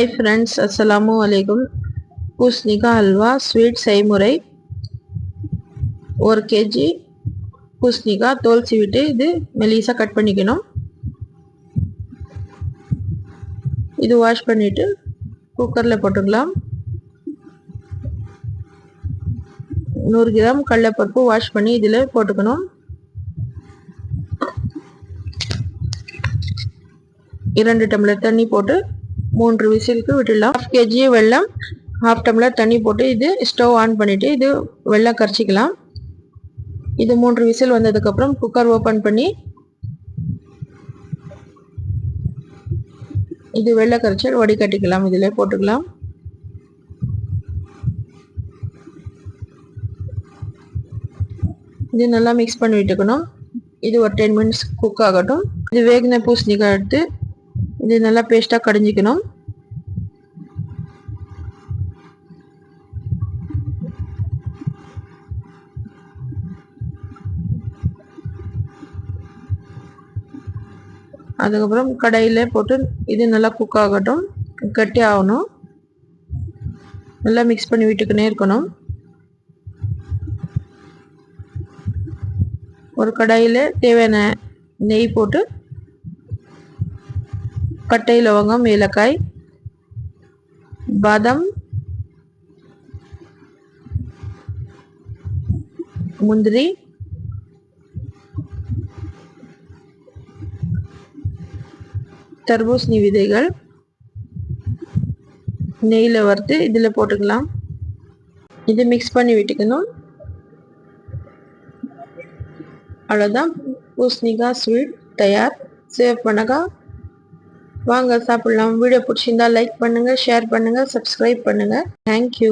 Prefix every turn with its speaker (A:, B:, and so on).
A: Hi friends अस्सलामु अलैकुम पूसணிக்கா हलवा sweet செய்முறை 1 kg பூசணிக்காய் தோல் சீவிட்டு இது மெலிசா கட் பண்ணிக்கணும். இது வாஷ் பண்ணிட்டு குக்கர்ல போட்டுக்கலாம். 100 கிராம் கடலைப்பருப்பு வாஷ் பண்ணி இதிலே போட்டுக்கணும். 2 டம்ளர் தண்ணி போட்டு 3 விசிலுக்கு விட்டுடலாம். 1/2 kg வெல்லம் 1/2 டம்ளர் தண்ணி போட்டு இது ஸ்டவ் ஆன் பண்ணிட்டு இது வெல்லம் கரைச்சிக்கலாம். இது 3 விசில் வந்ததுக்கு அப்புறம் குக்கர் ஓபன் பண்ணி இது வெல்ல கரைச்சல் வடிகட்டிக்கலாம். இதிலே போட்டுக்கலாம். இது நல்லா மிக்ஸ் பண்ணி விட்டுக்கணும். இது ஒரு 10 மினிட்ஸ் குக் ஆகட்டும். இது வேகின பூசணிக்காய் எடுத்து இது நல்லா பேஸ்டா கடிஞ்சிக்கணும். அதுக்கப்புறம் கடாயில போட்டு இது நல்லா குக் ஆகட்டும். கட்டி ஆகணும். நல்லா மிக்ஸ் பண்ணி விட்டுக்கினே இருக்கணும். ஒரு கடாயில தேவையான நெய் போட்டு பட்டை லவங்கம் ஏலக்காய் பாதாம் முந்திரி தர்பூசணி விதைகள் நெய்யில் வறுத்து இதில் போட்டுக்கலாம். இது மிக்ஸ் பண்ணி விட்டுக்கணும். அவ்வளோதான், பூசணிக்காய் ஸ்வீட் தயார். சேவ் பண்ணுங்க, வாங்க சாப்பிடலாம். வீடியோ பிடிச்சிருந்தா லைக் பண்ணுங்க, ஷேர் பண்ணுங்க, சப்ஸ்கிரைப் பண்ணுங்க. தேங்க்யூ.